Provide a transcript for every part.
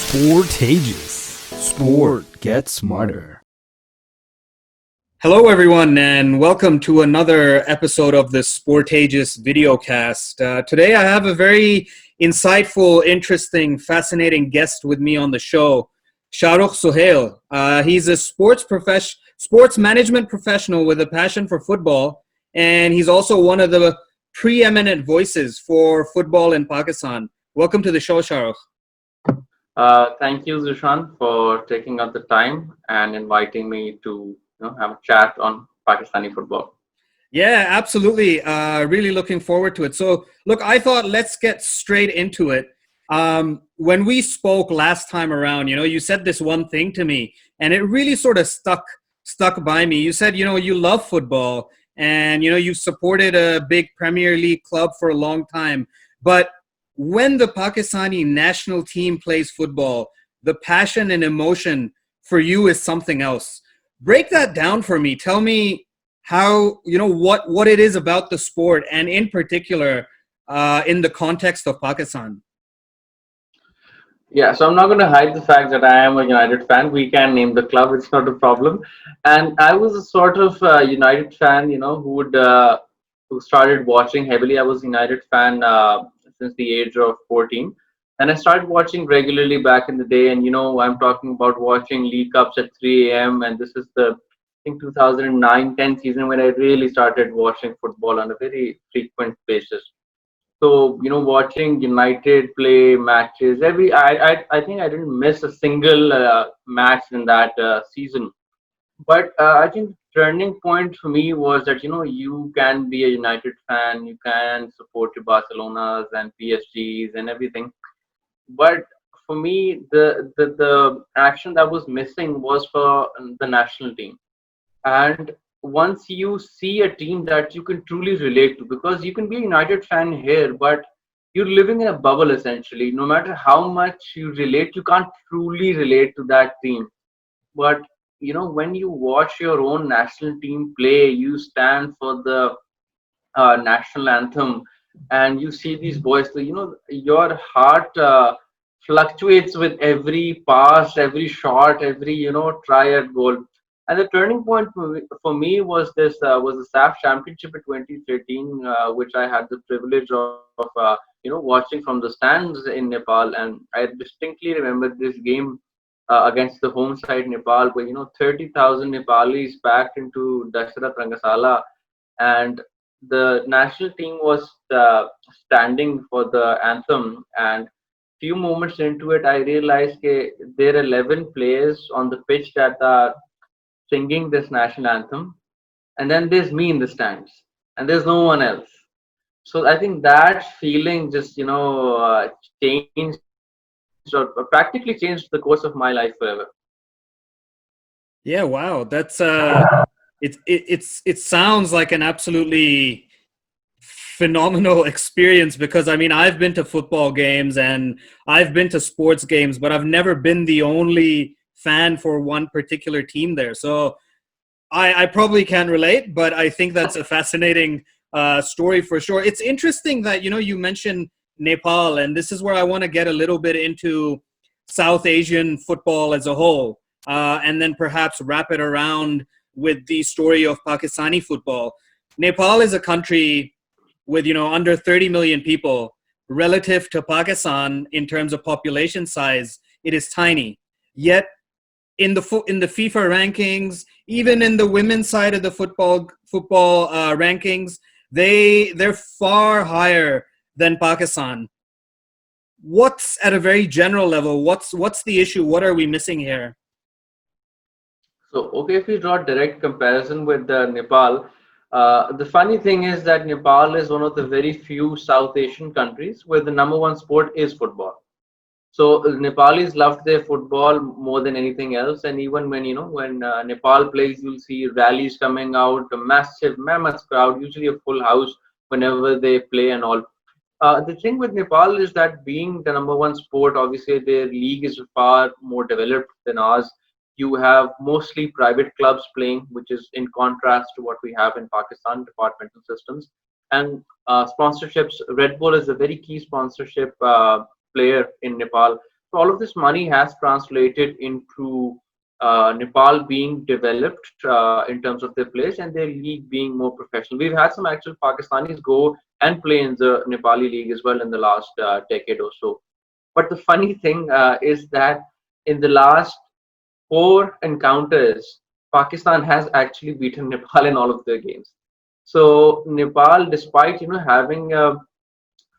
Sportageous. Sport gets smarter. Hello, everyone, and welcome to another episode of the Sportageous Videocast. Today, I have a very insightful, interesting, fascinating guest with me on the show, Shahrukh Sohail. He's a sports management professional with a passion for football, and he's also one of the pre-eminent voices for football in Pakistan. Welcome to the show, Shahrukh. Thank you, Zishan, for taking out the time and inviting me to have a chat on Pakistani football. Yeah, absolutely. Really looking forward to it. So, look, I thought let's get straight into it. When we spoke last time around, you said this one thing to me, and it really sort of stuck by me. You said, you love football, and you supported a big Premier League club for a long time, but when the Pakistani national team plays football, the passion and emotion for you is something else. Break that down for me. Tell me how, what it is about the sport, and in particular, in the context of Pakistan. Yeah, so I'm not going to hide the fact that I am a United fan. We can name the club; it's not a problem. And I was a sort of United fan, who started watching heavily. I was a United fan since the age of 14, and I started watching regularly back in the day. And I'm talking about watching League Cups at 3 a.m. And this is the, I think, 2009-10 season when I really started watching football on a very frequent basis. So watching United play matches I think I didn't miss a single match in that season. But I think the turning point for me was that you can be a United fan, you can support your Barcelonas and PSGs and everything. But for me, the action that was missing was for the national team. And once you see a team that you can truly relate to, because you can be a United fan here, but you're living in a bubble essentially. No matter how much you relate, you can't truly relate to that team. But when you watch your own national team play, you stand for the national anthem, and you see these boys. So your heart fluctuates with every pass, every shot, every try at goal. And the turning point for me was the SAF Championship in 2013, which I had the privilege of watching from the stands in Nepal. And I distinctly remember this game against the home side Nepal, where 30,000 Nepalis packed into Dashrath Rangasala, and the national team was standing for the anthem. And few moments into it, I realized there are 11 players on the pitch that are singing this national anthem, and then there's me in the stands, and there's no one else. So I think that feeling just changed, or practically changed the course of my life forever. Yeah, wow, that's it sounds like an absolutely phenomenal experience, because I mean, I've been to football games and I've been to sports games, but I've never been the only fan for one particular team there. So I probably can relate, but I think that's a fascinating story for sure. It's interesting that you mentioned Nepal, and this is where I want to get a little bit into South Asian football as a whole, and then perhaps wrap it around with the story of Pakistani football. Nepal is a country with under 30 million people. Relative to Pakistan in terms of population size, it is tiny. Yet in the FIFA rankings, even in the women's side of the football rankings, they're far higher than Pakistan. What's, at a very general level, what's the issue? What are we missing here? So, okay, if we draw direct comparison with Nepal, the funny thing is that Nepal is one of the very few South Asian countries where the number one sport is football. So Nepalis love their football more than anything else, and even when Nepal plays, you'll see rallies coming out, a massive mammoth crowd, usually a full house whenever they play and all. The thing with Nepal is that being the number one sport, obviously their league is far more developed than ours. You have mostly private clubs playing, which is in contrast to what we have in Pakistan, departmental systems. And sponsorships, Red Bull is a very key sponsorship player in Nepal. So So all of this money has translated into Nepal being developed in terms of their place and their league being more professional. We've had some actual Pakistanis go and play in the Nepali league as well in the last decade or so. But the funny thing is that in the last four encounters, Pakistan has actually beaten Nepal in all of their games. So Nepal, despite having a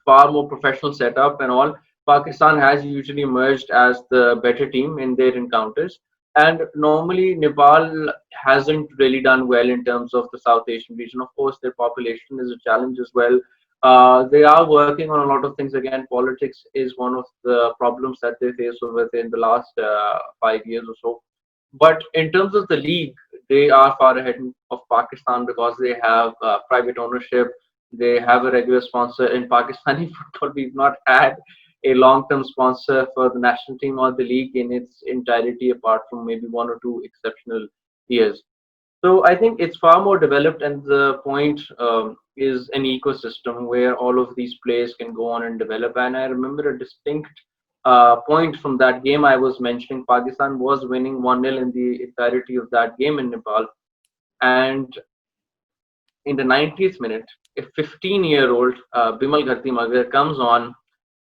far more professional setup and all, Pakistan has usually emerged as the better team in their encounters. And normally, Nepal hasn't really done well in terms of the South Asian region. Of course, their population is a challenge as well. They are working on a lot of things. Again, politics is one of the problems that they face over there in the last 5 years or so. But in terms of the league, they are far ahead of Pakistan because they have private ownership. They have a regular sponsor. In Pakistani football, we've not had a long-term sponsor for the national team or the league in its entirety, apart from maybe one or two exceptional years. So I think it's far more developed, and the point is an ecosystem where all of these players can go on and develop. And I remember a distinct point from that game I was mentioning. Pakistan was winning 1-0 in the entirety of that game in Nepal, and in the 90th minute, a 15-year-old Bimal Gharti Magar comes on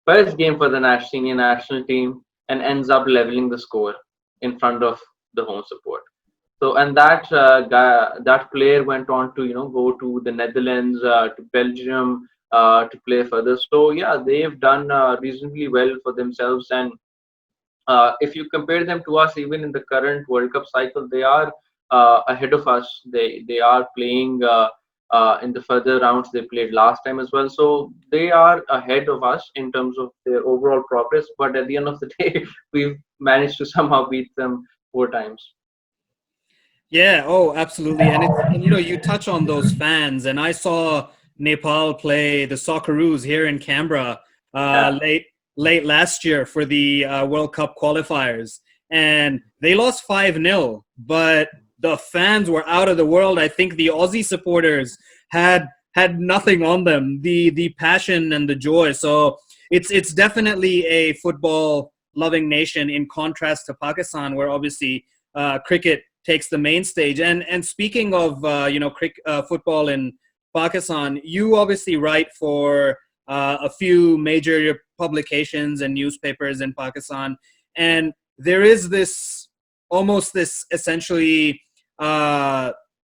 first game for the senior national team and ends up leveling the score in front of the home support. So, and that that player went on to go to the Netherlands, to Belgium, to play further. So yeah, they've done reasonably well for themselves. And if you compare them to us, even in the current World Cup cycle, they are ahead of us. They are playing in the further rounds they played last time as well. So they are ahead of us in terms of their overall progress. But at the end of the day, we've managed to somehow beat them 4 times. Yeah, oh, absolutely. And you touch on those fans, and I saw Nepal play the Socceroos here in Canberra Yeah. late last year for the World Cup qualifiers, and they lost 5-0, but the fans were out of the world. I think the Aussie supporters had nothing on them. The passion and the joy. So it's definitely a football loving nation in contrast to Pakistan, where obviously cricket takes the main stage. And speaking of football in Pakistan, you obviously write for a few major publications and newspapers in Pakistan, and there is this almost this essentially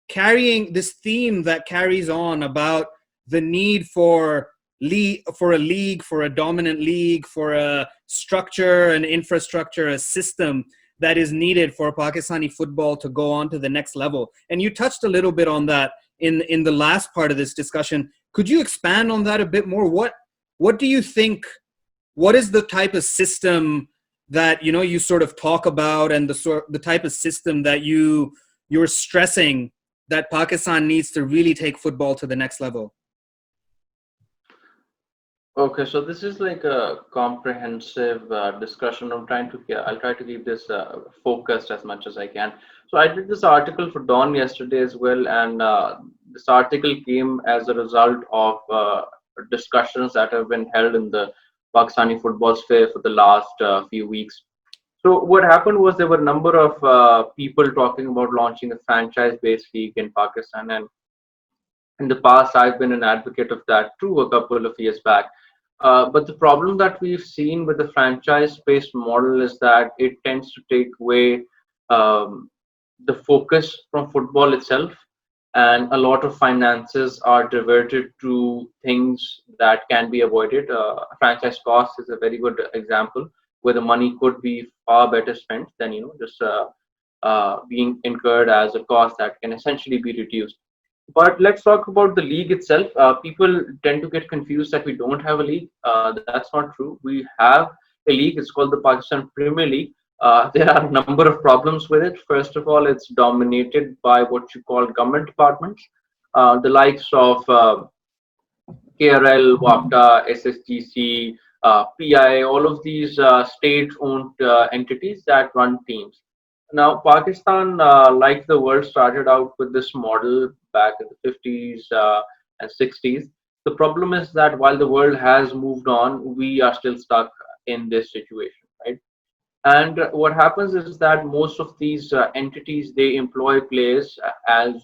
carrying this theme that carries on about the need for a league, for a dominant league, for a structure, an infrastructure, a system that is needed for Pakistani football to go on to the next level. And you touched a little bit on that in the last part of this discussion. Could you expand on that a bit more? What do you think? What is the type of system that you sort of talk about, and the type of system that you're stressing that Pakistan needs to really take football to the next level? Okay, so this is like a comprehensive discussion. I'll try to keep this focused as much as I can. So I did this article for Dawn yesterday as well, and this article came as a result of discussions that have been held in the Pakistani football sphere for the last few weeks. So what happened was there were a number of people talking about launching a franchise-based league in Pakistan, and in the past I've been an advocate of that too a couple of years back. But the problem that we've seen with the franchise-based model is that it tends to take away the focus from football itself, and a lot of finances are diverted to things that can be avoided. Franchise cost is a very good example where the money could be far better spent than just being incurred as a cost that can essentially be reduced. But let's talk about the league itself. People tend to get confused that we don't have a league. That's not true. We have a league. It's called the Pakistan Premier League. There are a number of problems with it. First of all, it's dominated by what you call government departments, the likes of KRL, WAPTA, SSGC, PI, all of these state-owned entities that run teams. Now, Pakistan, like the world, started out with this model back in the 50s and 60s. The problem is that while the world has moved on, we are still stuck in this situation, right? And what happens is that most of these entities, they employ players as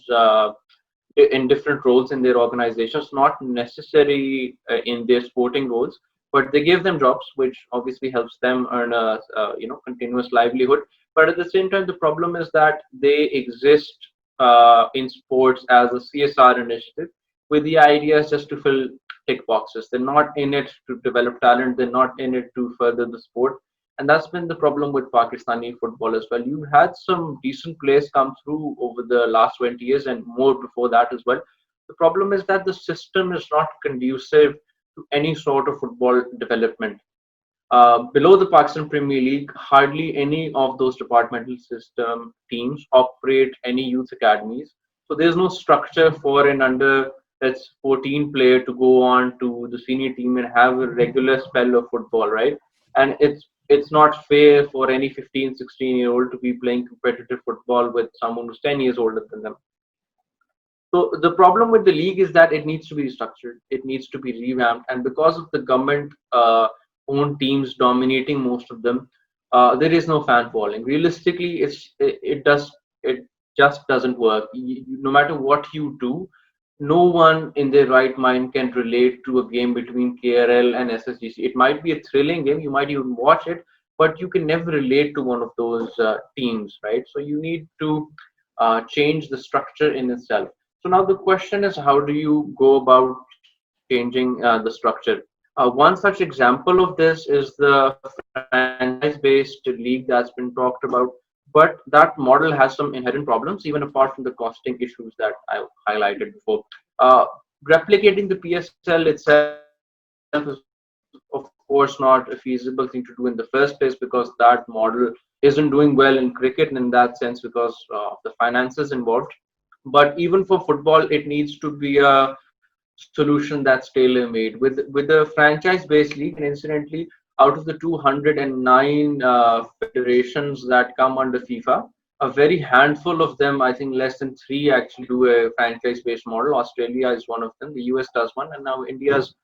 in different roles in their organizations, not necessarily in their sporting roles, but they give them jobs, which obviously helps them earn a continuous livelihood. But at the same time, the problem is that they exist in sports as a CSR initiative, with the idea is just to fill tick boxes. They're not in it to develop talent. They're not in it to further the sport. And that's been the problem with Pakistani football as well. You've had some decent players come through over the last 20 years and more before that as well. The problem is that the system is not conducive to any sort of football development. Below the Pakistan Premier League, hardly any of those departmental system teams operate any youth academies. So there's no structure for an under that's 14 player to go on to the senior team and have a regular spell of football, right? And it's not fair for any 15, 16-year old to be playing competitive football with someone who's 10 years older than them. So the problem with the league is that it needs to be restructured, it needs to be revamped, and because of the government owned teams dominating most of them, there is no fan following. Realistically, it just doesn't work. No matter what you do, no one in their right mind can relate to a game between KRL and SSGC. It might be a thrilling game, you might even watch it, but you can never relate to one of those teams, right? So you need to change the structure in itself. So now the question is, how do you go about changing the structure? One such example of this is the franchise-based league that's been talked about, but that model has some inherent problems, even apart from the costing issues that I highlighted before. Uh, Replicating the PSL itself is, of course, not a feasible thing to do in the first place because that model isn't doing well in cricket in that sense because of the finances involved. But even for football, it needs to be a solution that's tailor-made. With the franchise-based league, and incidentally, out of the 209 federations that come under FIFA, a very handful of them, I think less than three, actually do a franchise-based model. Australia is one of them. The US does one, and now India's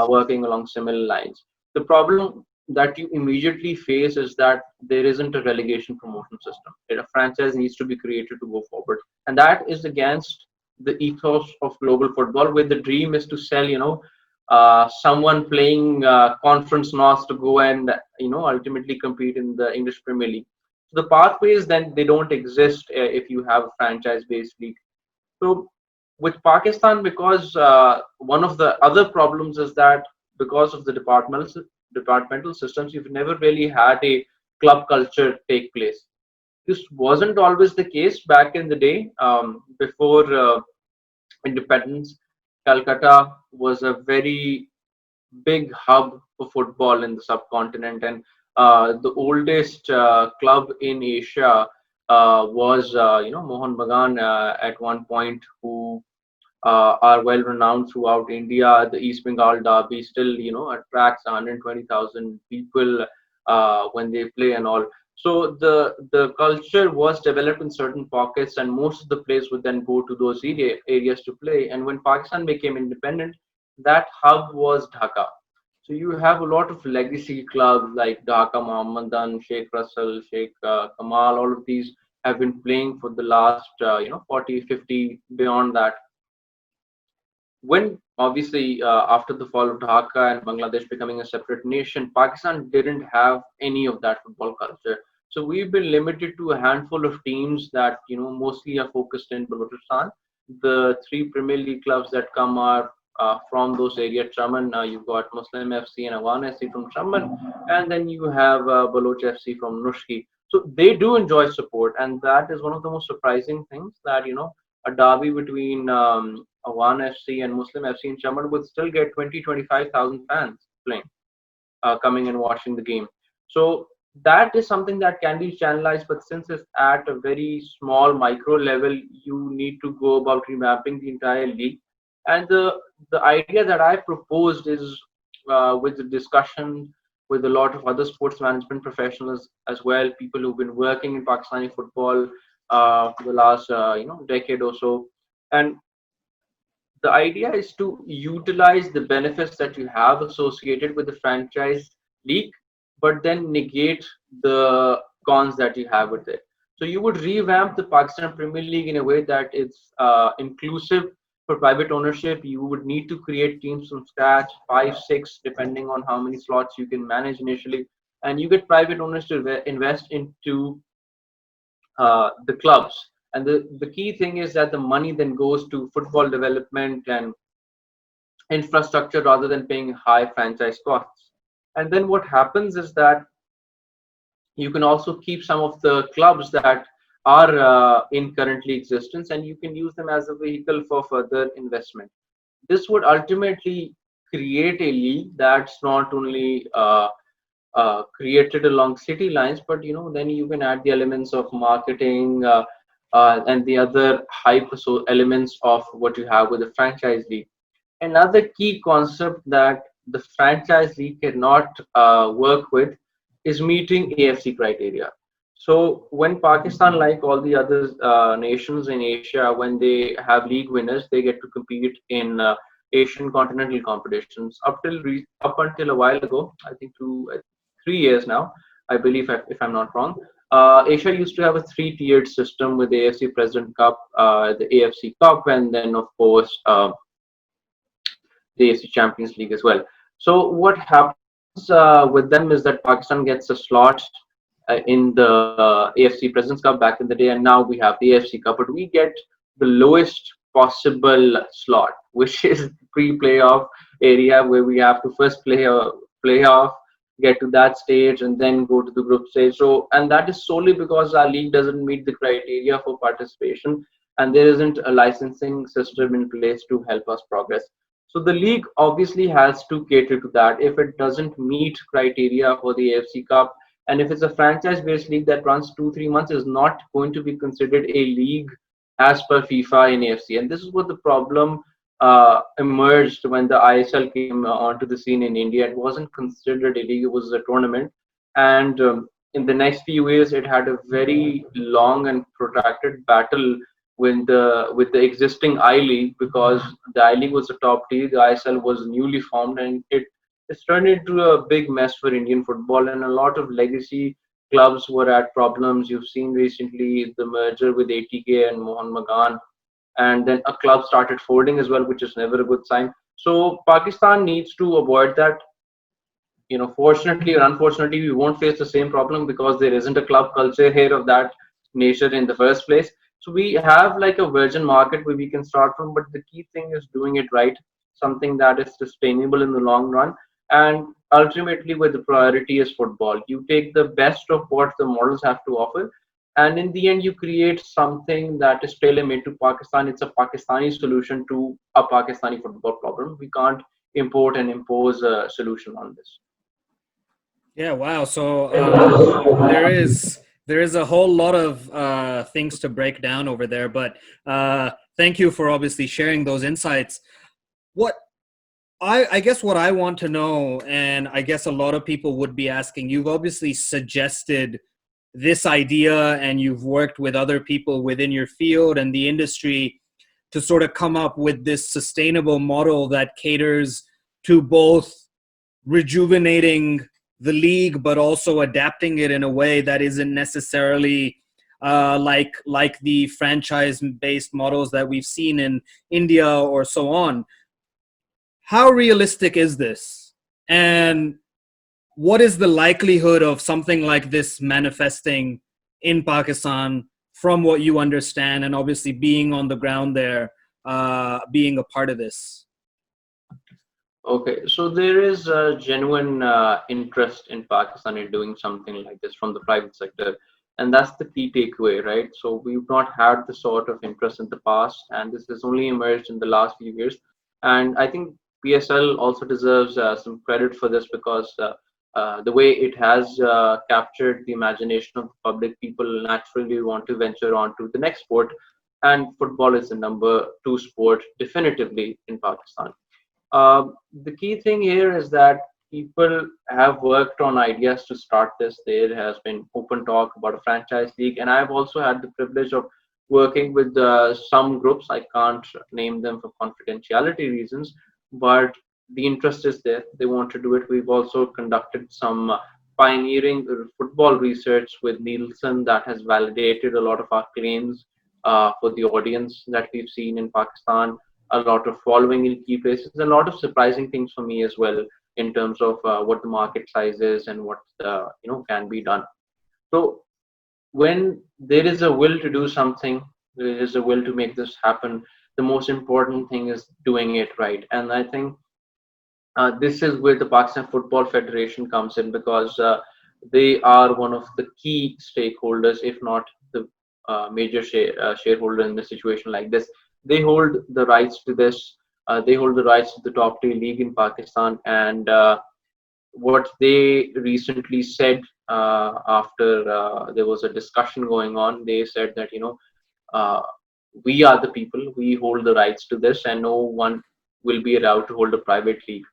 working along similar lines. The problem that you immediately face is that there isn't a relegation promotion system. A franchise needs to be created to go forward, and that is against the ethos of global football, where the dream is to sell, someone playing Conference North to go and ultimately compete in the English Premier League. So the pathways then they don't exist if you have a franchise-based league. So with Pakistan, because one of the other problems is that because of the departmental systems, you've never really had a club culture take place. This wasn't always the case back in the day. Before independence, Calcutta was a very big hub for football in the subcontinent, and the oldest club in Asia was Mohan Bagan at one point, who are well renowned throughout India. The East Bengal derby still attracts 120,000 people when they play and all. So the culture was developed in certain pockets, and most of the players would then go to those areas to play. And when Pakistan became independent, that hub was Dhaka. So you have a lot of legacy clubs like Dhaka Mohammedan, Sheikh Russell, Sheikh Kamal. All of these have been playing for the last 40, 50, beyond that. When obviously after the fall of Dhaka and Bangladesh becoming a separate nation, Pakistan didn't have any of that football culture. So we've been limited to a handful of teams that mostly are focused in Balochistan. The three Premier League clubs that come are from those areas. Chaman, you've got Muslim FC and Awan FC from Chaman, and then you have Baloch FC from Nushki. So they do enjoy support, and that is one of the most surprising things, that a derby between Awan FC and Muslim FC in Chaman would still get 20, 25,000 fans playing, coming and watching the game. So that is something that can be channelized, but since it's at a very small micro level, you need to go about revamping the entire league. And the idea that I proposed is with the discussion with a lot of other sports management professionals as well, people who've been working in Pakistani football for the last decade or so. And the idea is to utilize the benefits that you have associated with the franchise league but then negate the cons that you have with it. So you would revamp the Pakistan Premier League in a way that it's inclusive for private ownership. You would need to create teams from scratch, five, six, depending on how many slots you can manage initially, and you get private owners to invest into the clubs. And the key thing is that the money then goes to football development and infrastructure rather than paying high franchise costs. And then what happens is that you can also keep some of the clubs that are in currently existence, and you can use them as a vehicle for further investment. This would ultimately create a league that's not only created along city lines, but then you can add the elements of marketing and the other hype so elements of what you have with the franchise league. Another key concept that the franchise league cannot work with is meeting AFC criteria. So when Pakistan, like all the other nations in Asia, when they have league winners, they get to compete in Asian continental competitions. Up until a while ago, I think 3 years now, I believe, if I'm not wrong. Asia used to have a three-tiered system with the AFC President Cup, the AFC Cup, and then of course the AFC Champions League as well. So what happens with them is that Pakistan gets a slot in the AFC Presidents Cup back in the day, and now we have the AFC Cup, but we get the lowest possible slot, which is pre-playoff area where we have to first play a playoff, get to that stage, and then go to the group stage. So, and that is solely because our league doesn't meet the criteria for participation, and there isn't a licensing system in place to help us progress. So the league obviously has to cater to that. If it doesn't meet criteria for the AFC Cup, and if it's a franchise-based league that runs 2-3 months, is not going to be considered a league as per FIFA in AFC. And this is what the problem emerged when the ISL came onto the scene in India. It wasn't considered a league; it was a tournament. And in the next few years, it had a very long and protracted battle with the existing I League, because the I League was the top tier, the ISL was newly formed, and it's turned into a big mess for Indian football, and a lot of legacy clubs were at problems. You've seen recently the merger with ATK and Mohan Bagan, and then a club started folding as well, which is never a good sign. So Pakistan needs to avoid that. Fortunately or unfortunately, we won't face the same problem because there isn't a club culture here of that nature in the first place. So we have like a virgin market where we can start from, but the key thing is doing it right, something that is sustainable in the long run, and ultimately where the priority is football. You take the best of what the models have to offer, and in the end, you create something that is tailor-made to Pakistan. It's a Pakistani solution to a Pakistani football problem. We can't import and impose a solution on this. Yeah, wow. So there is a whole lot of things to break down over there, but thank you for obviously sharing those insights. What I guess what I want to know, and I guess a lot of people would be asking, you've obviously suggested this idea and you've worked with other people within your field and the industry to sort of come up with this sustainable model that caters to both rejuvenating the league, but also adapting it in a way that isn't necessarily like the franchise-based models that we've seen in India or so on. How realistic is this? And what is the likelihood of something like this manifesting in Pakistan from what you understand, and obviously being on the ground there, being a part of this? Okay, so there is a genuine interest in Pakistan in doing something like this from the private sector, and that's the key takeaway, right? So we've not had the sort of interest in the past, and this has only emerged in the last few years. And I think PSL also deserves some credit for this, because the way it has captured the imagination of the public, people naturally want to venture on to the next sport, and football is the number two sport definitively in Pakistan. The key thing here is that people have worked on ideas to start this. There has been open talk about a franchise league, and I've also had the privilege of working with some groups. I can't name them for confidentiality reasons, but the interest is there. They want to do it. We've also conducted some pioneering football research with Nielsen that has validated a lot of our claims for the audience that we've seen in Pakistan, a lot of following in key places, a lot of surprising things for me as well in terms of what the market size is and what can be done. So when there is a will to do something, there is a will to make this happen. The most important thing is doing it right, and I think this is where the Pakistan Football Federation comes in, because they are one of the key stakeholders, if not the major shareholder in a situation like this. They hold the rights to this. They hold the rights to the top tier league in Pakistan, and what they recently said after there was a discussion going on, they said that uh, we are the people, we hold the rights to this, and no one will be allowed to hold a private league.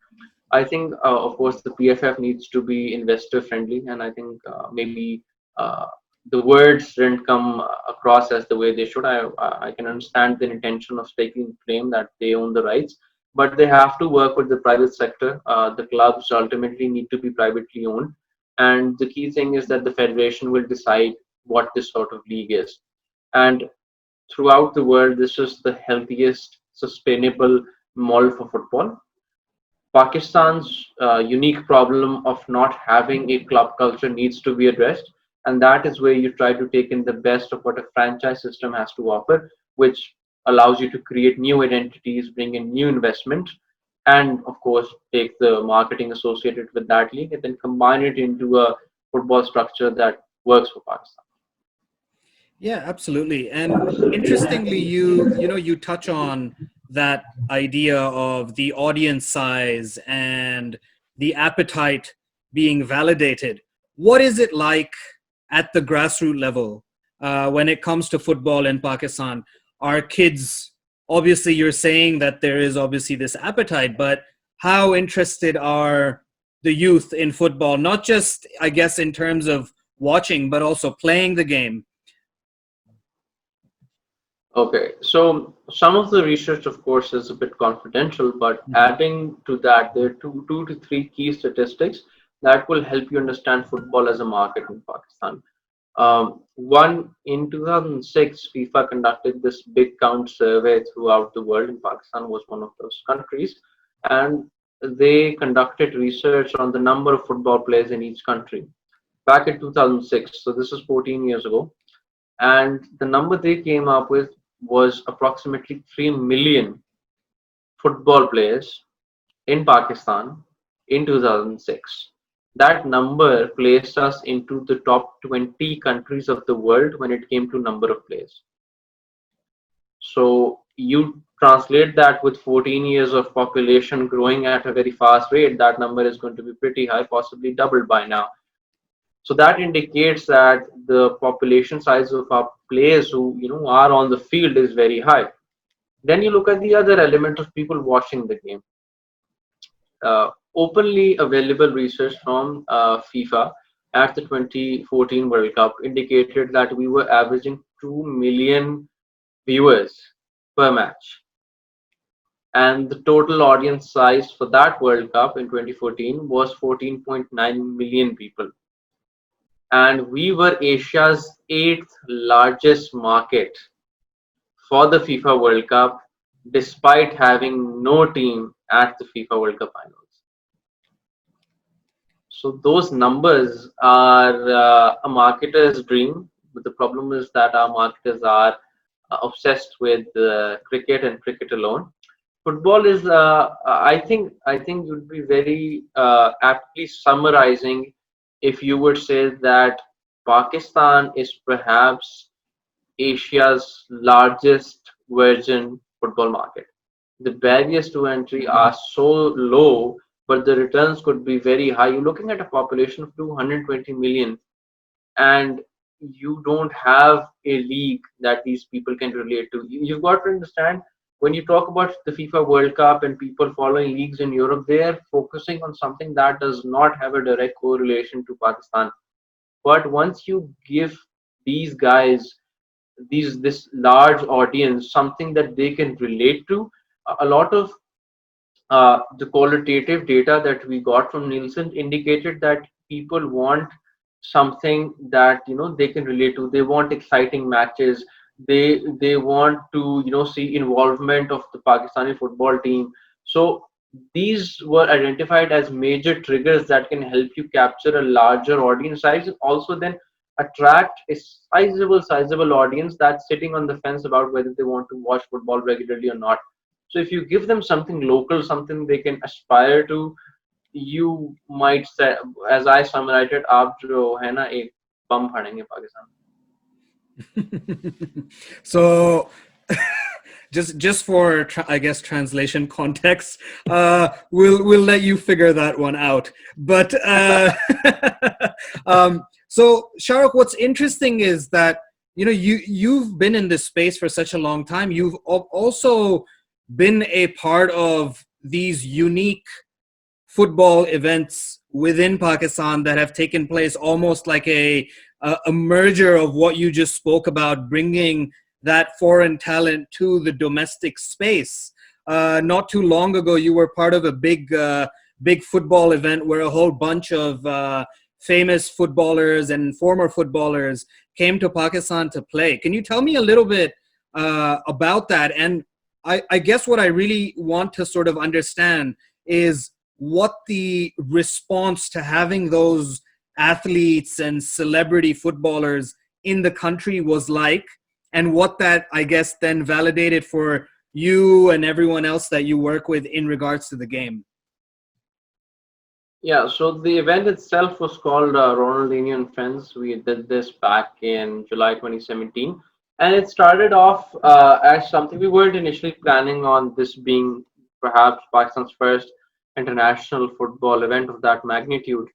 I think, of course, the PFF needs to be investor friendly, and I think maybe uh, the words didn't come across as the way they should. I can understand the intention of taking claim that they own the rights, but they have to work with the private sector. The clubs ultimately need to be privately owned, and the key thing is that the federation will decide what this sort of league is. And throughout the world, this is the healthiest, sustainable model for football. Pakistan's unique problem of not having a club culture needs to be addressed, and that is where you try to take in the best of what a franchise system has to offer, which allows you to create new identities, bring in new investment, and of course take the marketing associated with that league and then combine it into a football structure that works for Pakistan. Yeah, absolutely. And interestingly, you touch on that idea of the audience size and the appetite being validated. What is it like at the grassroots level when it comes to football in Pakistan? Are kids, obviously, you're saying that there is obviously this appetite, but how interested are the youth in football? Not just, I guess, in terms of watching, but also playing the game. Okay, so some of the research, of course, is a bit confidential, but adding to that, there are two to three key statistics that will help you understand football as a market in Pakistan. One, in 2006, FIFA conducted this big count survey throughout the world, and Pakistan was one of those countries. And they conducted research on the number of football players in each country back in 2006. So this is 14 years ago. And the number they came up with was approximately 3 million football players in Pakistan in 2006. That number placed us into the top 20 countries of the world when it came to number of players. So you translate that with 14 years of population growing at a very fast rate, that number is going to be pretty high, possibly doubled by now. So that indicates that the population size of our players who are on the field is very high. Then you look at the other element of people watching the game. Openly available research from FIFA at the 2014 World Cup indicated that we were averaging 2 million viewers per match. And the total audience size for that World Cup in 2014 was 14.9 million people. And we were Asia's eighth largest market for the FIFA World Cup, despite having no team at the FIFA World Cup finals. So those numbers are a marketer's dream, but the problem is that our marketers are obsessed with cricket and cricket alone. Football is, I think you'd be very aptly summarizing if you would say that Pakistan is perhaps Asia's largest virgin football market. The barriers to entry are so low, but the returns could be very high. You're looking at a population of 220 million, and you don't have a league that these people can relate to. You've got to understand, when you talk about the FIFA World Cup and people following leagues in Europe, they are focusing on something that does not have a direct correlation to Pakistan. But once you give these guys this large audience something that they can relate to, a lot of the qualitative data that we got from Nielsen indicated that people want something that they can relate to. They want exciting matches. They want to see involvement of the Pakistani football team. So these were identified as major triggers that can help you capture a larger audience size, and also then attract a sizable audience that's sitting on the fence about whether they want to watch football regularly or not. So if you give them something local, something they can aspire to, you might say, as I summarized, आप जो है ना एक बम फाड़ेंगे Pakistan. So just for I guess translation context, we'll let you figure that one out. But so Shahrukh, what's interesting is that you've been in this space for such a long time. You've also been a part of these unique football events within Pakistan that have taken place, almost like a merger of what you just spoke about, bringing that foreign talent to the domestic space. Not too long ago, you were part of a big football event where a whole bunch of famous footballers and former footballers came to Pakistan to play. Can you tell me a little bit about that? And I guess what I really want to sort of understand is what the response to having those athletes and celebrity footballers in the country was like, and what that, I guess, then validated for you and everyone else that you work with in regards to the game. Yeah, so the event itself was called Ronaldinho and Friends. We did this back in July 2017, and it started off as something we weren't initially planning on this being perhaps Pakistan's first international football event of that magnitude.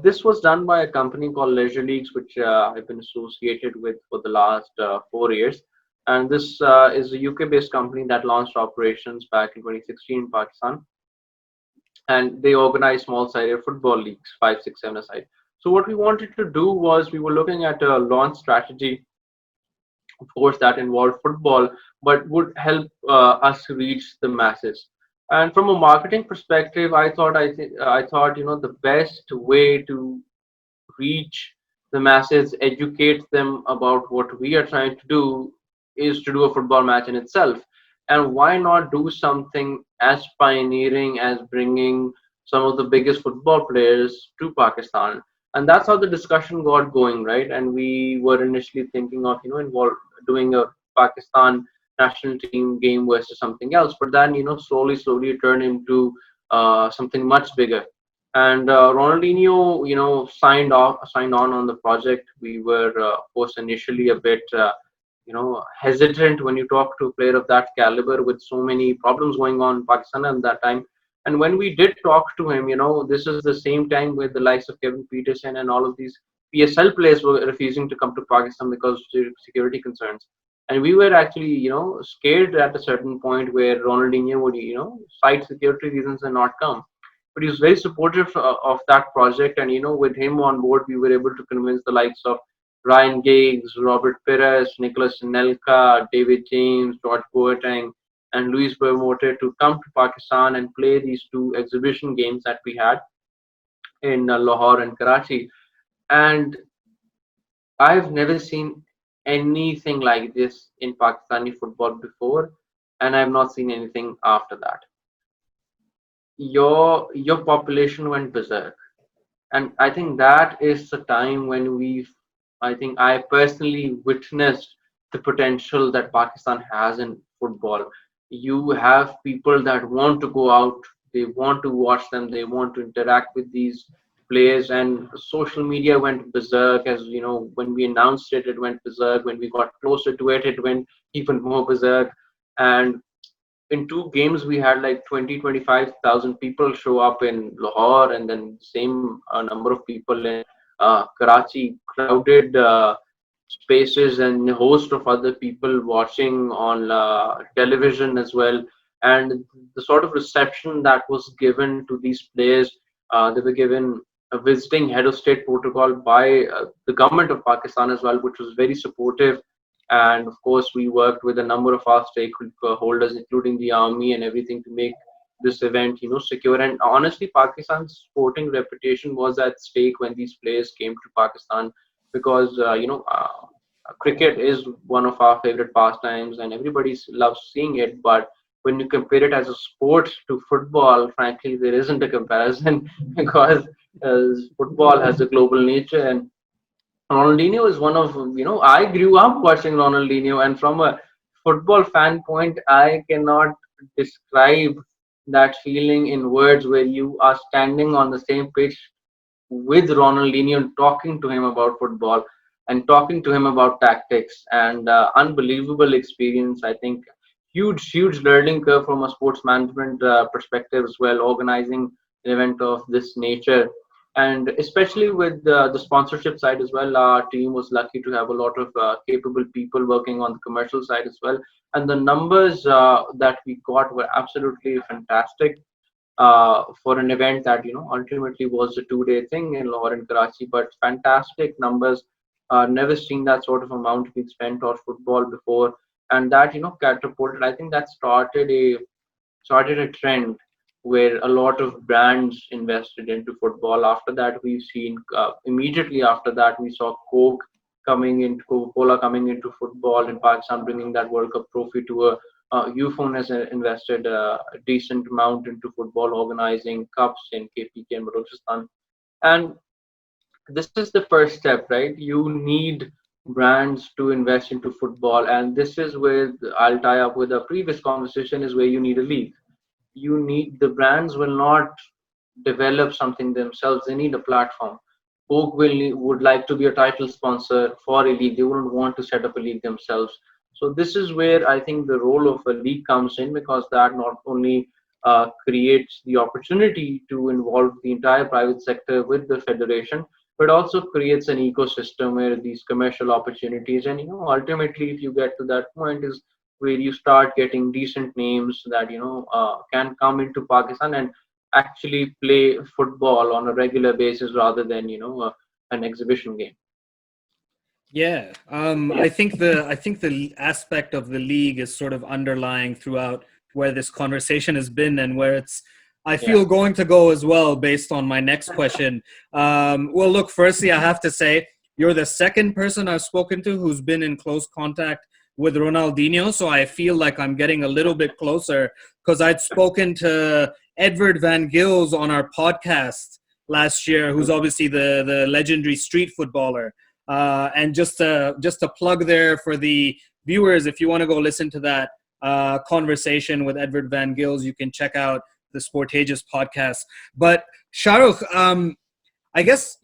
This was done by a company called Leisure Leagues, which I've been associated with for the last 4 years. And this is a UK-based company that launched operations back in 2016 in Pakistan. And they organize small-sided football leagues, 5, 6, 7 aside. So what we wanted to do was we were looking at a launch strategy, of course, that involved football, but would help us reach the masses. And from a marketing perspective, I thought the best way to reach the masses, educate them about what we are trying to do, is to do a football match in itself. And why not do something as pioneering as bringing some of the biggest football players to Pakistan? And that's how the discussion got going, right? And we were initially thinking of, doing a Pakistan national team game versus something else. But then, slowly it turned into something much bigger. And Ronaldinho, signed on the project. We were, of course, initially a bit, hesitant when you talk to a player of that caliber with so many problems going on in Pakistan at that time. And when we did talk to him, this is the same time with the likes of Kevin Peterson and all of these PSL players were refusing to come to Pakistan because of security concerns. And we were actually, scared at a certain point where Ronaldinho would, cite security reasons and not come. But he was very supportive of that project, and with him on board, we were able to convince the likes of Ryan Giggs, Robert Pires, Nicholas Nelka, David James, George Boateng, and Luis Bermote to come to Pakistan and play these two exhibition games that we had in Lahore and Karachi. And I've never seen anything like this in Pakistani football before, and I've not seen anything after that. Your population went berserk, and I think that is the time when I personally witnessed the potential that Pakistan has in football. You have people that want to go out, they want to watch them, they want to interact with these players, and social media went berserk. As you know, when we announced it, it went berserk. When we got closer to it, it went even more berserk. And in two games we had like 20-25,000 people show up in Lahore, and then same number of people in Karachi, crowded spaces, and a host of other people watching on television as well. And the sort of reception that was given to these players, they were given a visiting head of state protocol by the government of Pakistan as well, which was very supportive. And of course, we worked with a number of our stakeholders, including the army and everything, to make this event, secure. And honestly, Pakistan's sporting reputation was at stake when these players came to Pakistan, because cricket is one of our favorite pastimes, and everybody loves seeing it. But when you compare it as a sport to football, frankly, there isn't a comparison because football has a global nature. And Ronaldinho is one of, I grew up watching Ronaldinho, and from a football fan point, I cannot describe that feeling in words, where you are standing on the same pitch with Ronaldinho and talking to him about football and talking to him about tactics, and unbelievable experience. I think huge learning curve from a sports management perspective as well, organizing an event of this nature. And especially with the sponsorship side as well, our team was lucky to have a lot of capable people working on the commercial side as well. And the numbers that we got were absolutely fantastic for an event that ultimately was a 2-day thing in Lahore and Karachi. But fantastic numbers. Never seen that sort of amount being spent on football before, and that catapulted. I think that started a trend where a lot of brands invested into football. After that, we've seen immediately after that we saw Coca-Cola coming into football in Pakistan, bringing that World Cup trophy to a. UFON has invested a decent amount into football, organizing cups in KPK and Balochistan. And this is the first step, right? You need brands to invest into football, and this is where I'll tie up with a previous conversation, is where you need a league. You need, the brands will not develop something themselves, they need a platform. Coke would like to be a title sponsor for a league, they wouldn't want to set up a league themselves. So this is where I think the role of a league comes in, because that not only creates the opportunity to involve the entire private sector with the federation, but also creates an ecosystem where these commercial opportunities, and ultimately, if you get to that point, is where you start getting decent names that can come into Pakistan and actually play football on a regular basis, rather than an exhibition game. Yeah, I think the aspect of the league is sort of underlying throughout where this conversation has been, and where it's I Yeah. feel going to go as well, based on my next question. Well, look, firstly, I have to say you're the second person I've spoken to who's been in close contact with Ronaldinho, so I feel like I'm getting a little bit closer, because I'd spoken to Edward Van Gils on our podcast last year, who's obviously the legendary street footballer. And just a plug there for the viewers, if you want to go listen to that conversation with Edward Van Gils, you can check out the Sportageous podcast. But Shahrukh, I guess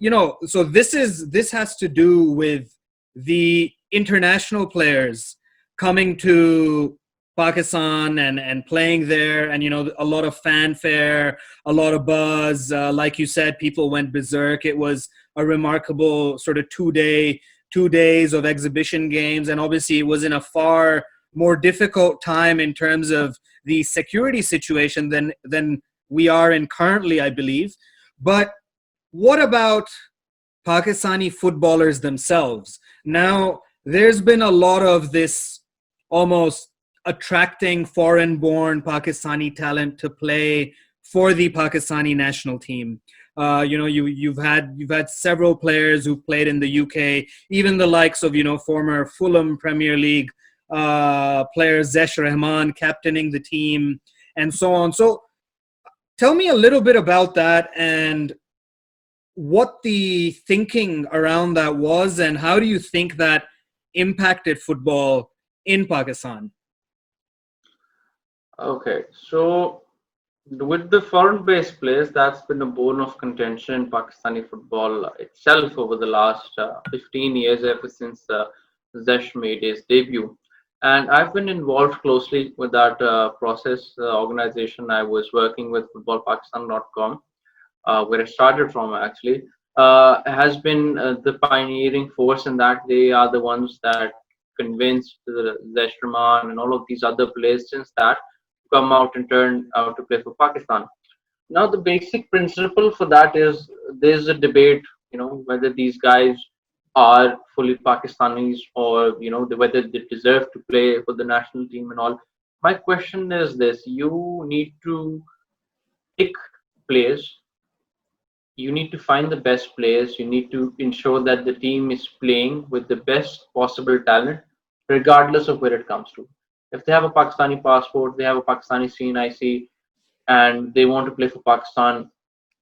so this has to do with the international players coming to Pakistan and playing there, and a lot of fanfare, a lot of buzz. Like you said, people went berserk. It was a remarkable sort of 2 days of exhibition games, and obviously it was in a far more difficult time in terms of the security situation than we are in currently, I believe. But what about Pakistani footballers themselves? Now, there's been a lot of this almost attracting foreign-born Pakistani talent to play for the Pakistani national team. You've had several players who played in the UK, even the likes of former Fulham Premier League player Zesh Rahman captaining the team, and so on. So, tell me a little bit about that, and what the thinking around that was, and how do you think that impacted football in Pakistan? Okay, so with the foreign-based players, that's been a bone of contention in Pakistani football itself over the last 15 years, ever since Zesh made his debut. And I've been involved closely with that process. The organization I was working with, footballpakistan.com, where I started from actually, has been the pioneering force in that. They are the ones that convinced the Zesh and all of these other players since that to come out and turn out to play for Pakistan. Now, the basic principle for that is there's a debate, whether these guys are fully Pakistanis, or whether they deserve to play for the national team and all. My question is this: you need to pick players, you need to find the best players. You need to ensure that the team is playing with the best possible talent, regardless of where it comes to. If they have a Pakistani passport, they have a Pakistani CNIC, and they want to play for Pakistan,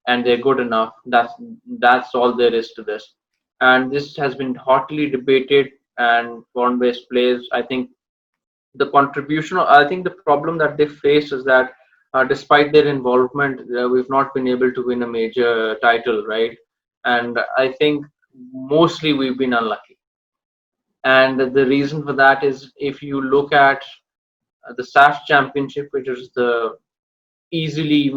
and they're good enough. That's all there is to this. And this has been hotly debated. And foreign-based players, I think the contribution, I think the problem that they face is that despite their involvement, we've not been able to win a major title, right? And I think mostly we've been unlucky. And the reason for that is if you look at the SAF Championship, which is the easily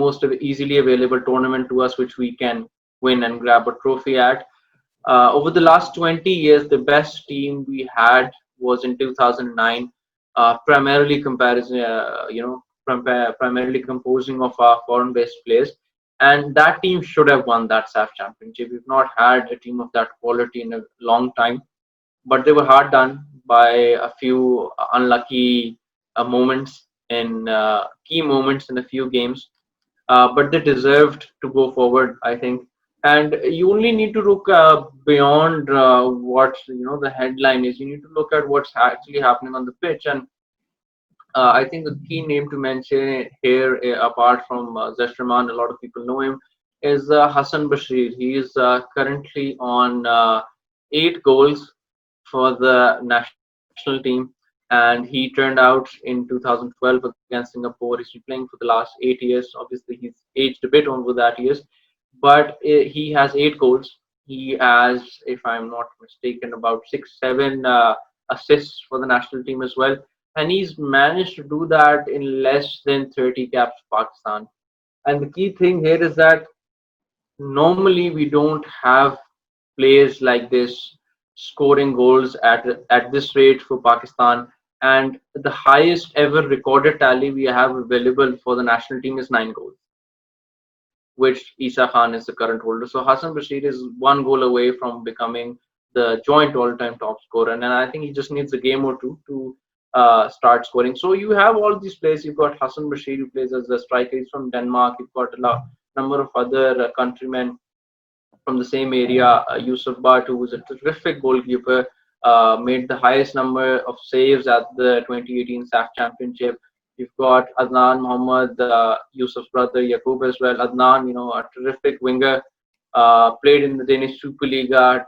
available tournament to us, which we can win and grab a trophy at. Over the last 20 years, the best team we had was in 2009, primarily comparison, primarily composing of our foreign-based players, and that team should have won that SAF championship. We've not had a team of that quality in a long time, but they were hard done by a few unlucky moments in key moments in a few games. But they deserved to go forward, I think. And you only need to look beyond what the headline is. You need to look at what's actually happening on the pitch. And I think the key name to mention here, apart from Zeshraman, a lot of people know him, is Hassan Bashir. He is currently on 8 goals for the national team, and he turned out in 2012 against Singapore. He's been playing for the last 8 years. Obviously, he's aged a bit over that years, but he has 8 goals. He has, if I'm not mistaken, about 6, 7 assists for the national team as well, and he's managed to do that in less than 30 caps for Pakistan. And the key thing here is that normally we don't have players like this scoring goals at this rate for Pakistan. And the highest ever recorded tally we have available for the national team is 9 goals, which Isa Khan is the current holder. So Hassan Bashir is 1 goal away from becoming the joint all-time top scorer, and I think he just needs a game or two to start scoring. So you have all these players. You've got Hassan Bashir, who plays as a striker. He's from Denmark. You've got number of other countrymen from the same area. Yusuf Bhatt, who was a terrific goalkeeper, made the highest number of saves at the 2018 SAF Championship. You've got Adnan Mohammed, Yusuf's brother Yaqub as well. Adnan, a terrific winger, played in the Danish Superliga,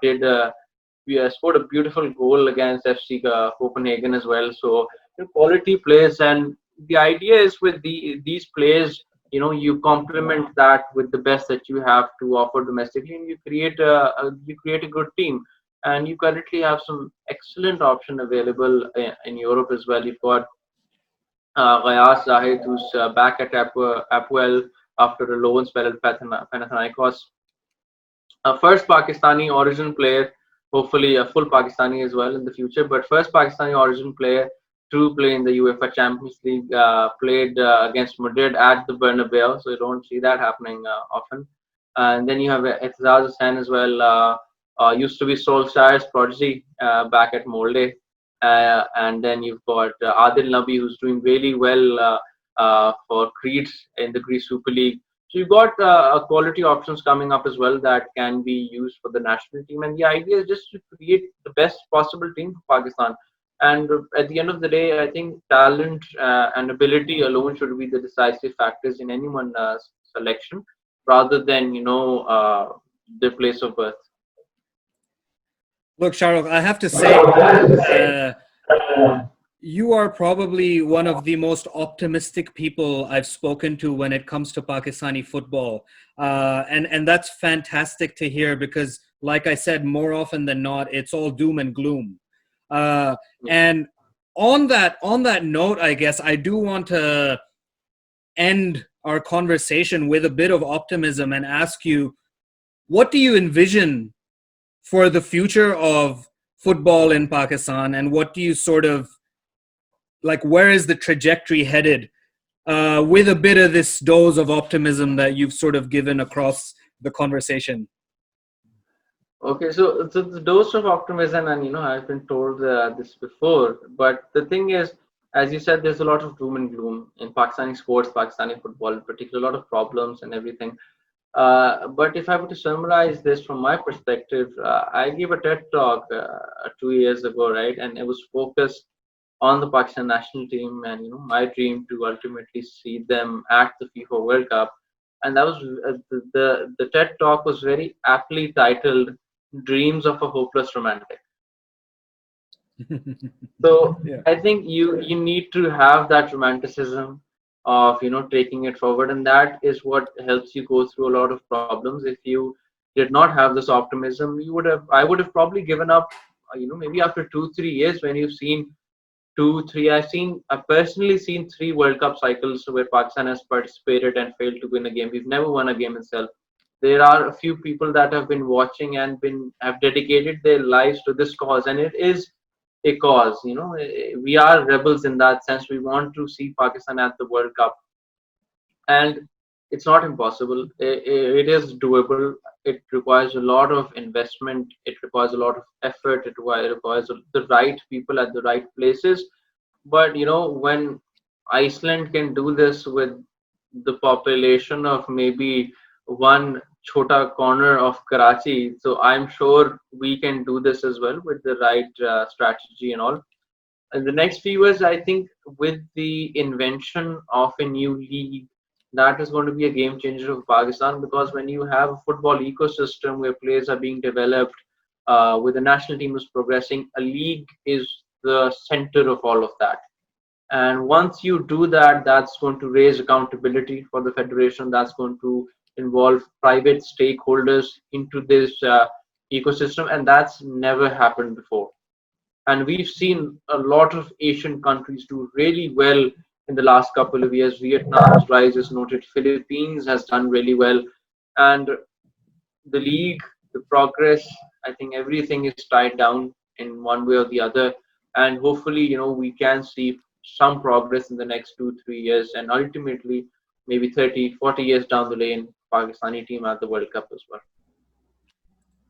scored a beautiful goal against FC Copenhagen as well. So quality players, and the idea is with these players, you complement that with the best that you have to offer domestically, and you create a good team. And you currently have some excellent option available in Europe as well. You've got Ghayas Zahid, who's back at Apoel after a loan spell at Panathinaikos. First Pakistani origin player, hopefully a full Pakistani as well in the future, but first Pakistani origin player to play in the UEFA Champions League, played against Madrid at the Bernabeu, so you don't see that happening often. And then you have Etizaz Hussain as well, used to be Solskjaer's prodigy back at Molde. And then you've got Adil Nabi, who's doing really well for Crete in the Greece Super League. So you've got quality options coming up as well that can be used for the national team. And the idea is just to create the best possible team for Pakistan. And at the end of the day, I think talent and ability alone should be the decisive factors in anyone's selection, rather than their place of birth. Look, Shahrukh, I have to say, you are probably one of the most optimistic people I've spoken to when it comes to Pakistani football. And that's fantastic to hear because, like I said, more often than not, it's all doom and gloom. And on that note, I guess I do want to end our conversation with a bit of optimism and ask you, what do you envision for the future of football in Pakistan, and what do you sort of where is the trajectory headed, with a bit of this dose of optimism that you've sort of given across the conversation? Okay, so the dose of optimism, and I've been told this before, but the thing is, as you said, there's a lot of doom and gloom in Pakistani sports, Pakistani football in particular, a lot of problems and everything. But if I were to summarize this from my perspective, I gave a TED talk 2 years ago, right? And it was focused on the Pakistan national team and my dream to ultimately see them at the FIFA World Cup. And that was the TED talk was very aptly titled "Dreams of a Hopeless Romantic." So Yeah. I think you need to have that romanticism of taking it forward, and that is what helps you go through a lot of problems. If you did not have this optimism, I would have probably given up. Maybe after 2 3 years when you've seen two three. I've personally seen three World Cup cycles where Pakistan has participated and failed to win a game. We've never won a game itself. There are a few people that have been watching and been have dedicated their lives to this cause, and it is a cause. We are rebels in that sense. We want to see Pakistan at the World Cup, and it's not impossible. It is doable. It requires a lot of investment. It requires a lot of effort. It requires the right people at the right places. But when Iceland can do this with the population of maybe one chota corner of Karachi, so I'm sure we can do this as well with the right strategy and all. In the next few years, I think with the invention of a new league, that is going to be a game changer for Pakistan, because when you have a football ecosystem where players are being developed, with the national team is progressing, a league is the center of all of that. And once you do that, that's going to raise accountability for the federation. That's going to involve private stakeholders into this ecosystem, and that's never happened before. And we've seen a lot of Asian countries do really well in the last couple of years. Vietnam's rise is noted, Philippines has done really well, and the league, the progress, I think everything is tied down in one way or the other. And hopefully, we can see some progress in the next 2 3 years, and ultimately maybe 30 40 years down the lane, Pakistani team at the World Cup as well.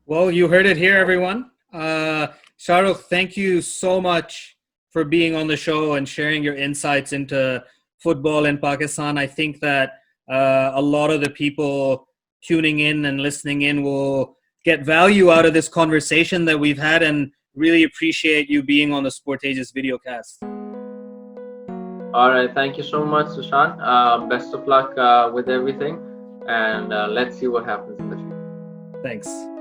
Well, you heard it here, everyone. Shahrukh, thank you so much for being on the show and sharing your insights into football in Pakistan. I think that a lot of the people tuning in and listening in will get value out of this conversation that we've had, and really appreciate you being on the Sportageous Videocast. All right, thank you so much, Sushant. Best of luck with everything, and let's see what happens in the future. Thanks.